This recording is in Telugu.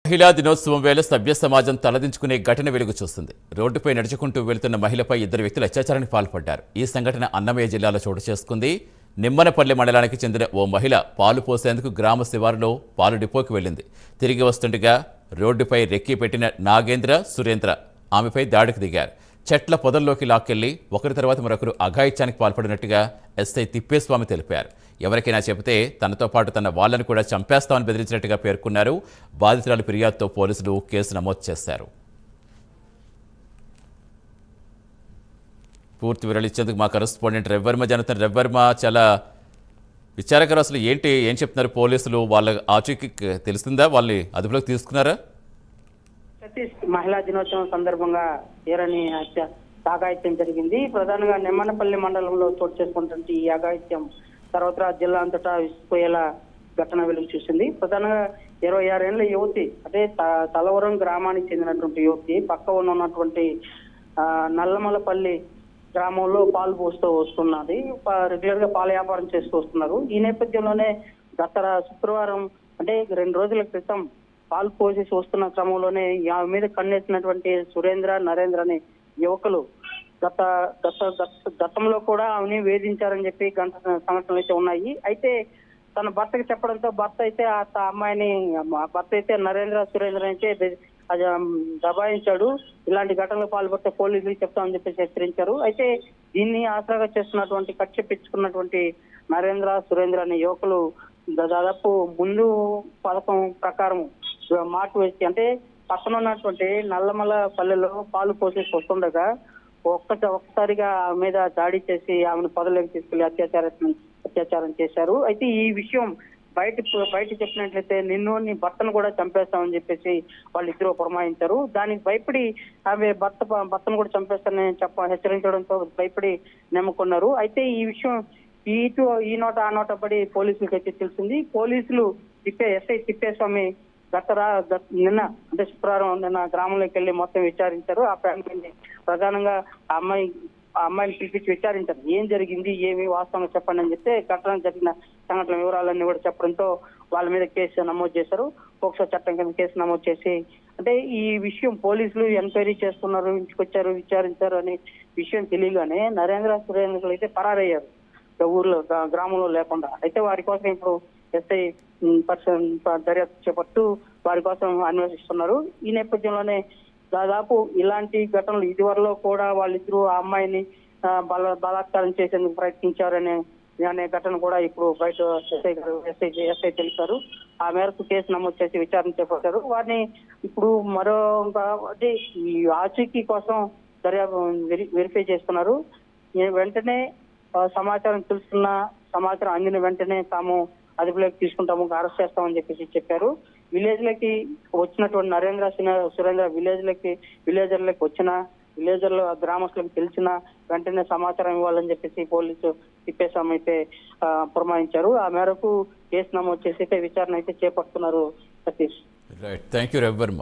మహిళా దినోత్సవం వేళ సభ్య సమాజం తలదించుకునే ఘటన వెలుగు చూస్తుంది. రోడ్డుపై నడుచుకుంటూ వెళుతున్న మహిళపై ఇద్దరు వ్యక్తులు అత్యాచారానికి పాల్పడ్డారు. ఈ సంఘటన అన్నమయ్య జిల్లాలో చోటు చేసుకుంది. నిమ్మనపల్లి మండలానికి చెందిన ఓ మహిళ పాలు పోసేందుకు గ్రామ శివారులో పాలు డిపోకి వెళ్లింది. తిరిగి వస్తుండగా రోడ్డుపై రెక్కి పెట్టిన నాగేంద్ర, సురేంద్ర ఆమెపై దాడికి దిగారు. చెట్ల పొదల్లోకి లాక్కెళ్లి ఒకరి తర్వాత మరొకరు అఘాయిత్యానికి పాల్పడినట్టుగా ఎస్ఐ తిప్పేస్వామి తెలిపారు. ఎవరికైనా చెబితే తనతో పాటు తన వాళ్లను కూడా చంపేస్తామని బెదిరించినట్టుగా పేర్కొన్నారు. బాధితురాలి ఫిర్యాదుతో పోలీసులు కేసు నమోదు చేశారు. పూర్తి వివరాలు ఇచ్చేందుకు మా కరెస్పాండెంట్ రవివర్మ జరుగుతున్నారు. రవివర్మ, చాలా విచారకరం. అసలు ఏం చెప్తున్నారు పోలీసులు? వాళ్ళ ఆచూకీ తెలిసిందా? వాళ్ళని అదుపులోకి తీసుకున్నారా? సతీష్, మహిళా దినోత్సవం సందర్భంగా తీరని హత్య అఘాయిత్యం జరిగింది. ప్రధానంగా నిమ్మనపల్లి మండలంలో చోటు చేసుకుంటున్న ఈ అఘాయిత్యం తర్వాత జిల్లా అంతటా విసిపోయేలా ఘటన వెలుగు చూసింది. ప్రధానంగా 26 ఏళ్ల యువతి, అంటే తలవరం గ్రామానికి చెందినటువంటి యువతి పక్క ఉన్నటువంటి నల్లమలపల్లి గ్రామంలో పాలు పోస్తూ వస్తున్నది. రెగ్యులర్ గా పాల వ్యాపారం చేస్తూ వస్తున్నారు. ఈ నేపథ్యంలోనే గత శుక్రవారం, అంటే 2 రోజుల క్రితం పాలు పోసేసి వస్తున్న క్రమంలోనే ఆమె మీద కన్నేసినటువంటి సురేంద్ర, నరేంద్ర అనే యువకులు గతంలో కూడా ఆమెని వేధించారని చెప్పి సంఘటనలు అయితే ఉన్నాయి. అయితే తన భర్తకి చెప్పడంతో భర్త అయితే నరేంద్ర, సురేంద్ర అయితే దబాయించాడు. ఇలాంటి ఘటనలు పాల్పడితే పోలీసులు చెప్తామని చెప్పేసి హెచ్చరించారు. అయితే దీన్ని ఆసరాగా చేస్తున్నటువంటి కక్ష పెంచుకున్నటువంటి నరేంద్ర, సురేంద్ర అనే యువకులు దాదాపు ముందు పథకం ప్రకారం మాట వేసి, అంటే పక్కన ఉన్నటువంటి నల్లమల పల్లెలో పాలు పోసేసి వస్తుండగా ఒక్కసారిగా ఆమె మీద దాడి చేసి ఆమెను పొదలోకి తీసుకెళ్లి అత్యాచారం చేశారు. అయితే ఈ విషయం బయట చెప్పినట్లయితే నీ భర్తను కూడా చంపేస్తామని చెప్పేసి వాళ్ళిద్దరూ పురమాయించారు. దానికి భయపడి ఆమె భర్తను కూడా చంపేస్తానని హెచ్చరించడంతో భయపడి నమ్ముకున్నారు. అయితే ఈ విషయం ఈ నోట ఆ నోట పడి పోలీసులకు అయితే తెలిసింది. పోలీసులు ఎస్ఐ తిప్పేస్వామి నిన్న, అంటే శుక్రవారం నిన్న గ్రామంలోకి వెళ్లి మొత్తం విచారించారు. ఆ ఫ్యామిలీని ప్రధానంగా ఆ అమ్మాయిని పిలిపించి విచారించారు. ఏం జరిగింది, ఏమి వాస్తవంగా చెప్పండి అని చెప్తే ఘటన జరిగిన సంఘటన వివరాలన్నీ కూడా చెప్పడంతో వాళ్ళ మీద కేసు నమోదు చేశారు. పోక్సో చట్టం కింద కేసు నమోదు చేసి, అంటే ఈ విషయం పోలీసులు ఎంక్వైరీ చేస్తున్నారు, ఇంటికొచ్చారు, విచారించారు అనే విషయం తెలియగానే నరేంద్ర, సురేంద్రలు అయితే పరారయ్యారు ఊర్లో, గ్రామంలో లేకుండా. అయితే వారి కోసం ఇప్పుడు ఎస్ఐ దర్యాప్తు చేపట్టు వారి కోసం అన్వేషిస్తున్నారు. ఈ నేపథ్యంలోనే దాదాపు ఇలాంటి ఘటనలు ఇదివరలో కూడా వాళ్ళిద్దరూ ఆ అమ్మాయిని బలాత్కారం చేసేందుకు ప్రయత్నించారనే ఘటన కూడా ఇప్పుడు బయట ఎస్ఐ తెలిపారు. ఆ మేరకు కేసు నమోదు చేసి విచారణ చేపట్టారు. వారిని ఇప్పుడు అంటే ఈ ఆచూకీ కోసం దర్యాప్తు వెరిఫై చేస్తున్నారు. వెంటనే సమాచారం అందిన వెంటనే తాము అదుపులోకి తీసుకుంటాము, అరెస్ట్ చేస్తామని చెప్పేసి చెప్పారు. విలేజ్ లకి వచ్చినటువంటి నరేంద్ర, సురేంద్ర విలేజర్లకు విలేజర్లు గ్రామస్తులకు తెలిసిన వెంటనే సమాచారం ఇవ్వాలని చెప్పేసి పోలీసు తిప్పేస్వామి అయితే పురమాయించారు. ఆ మేరకు కేసు నమోదు చేసి అయితే విచారణ అయితే చేపడుతున్నారు. Satish, right, thank you Ravi Varma.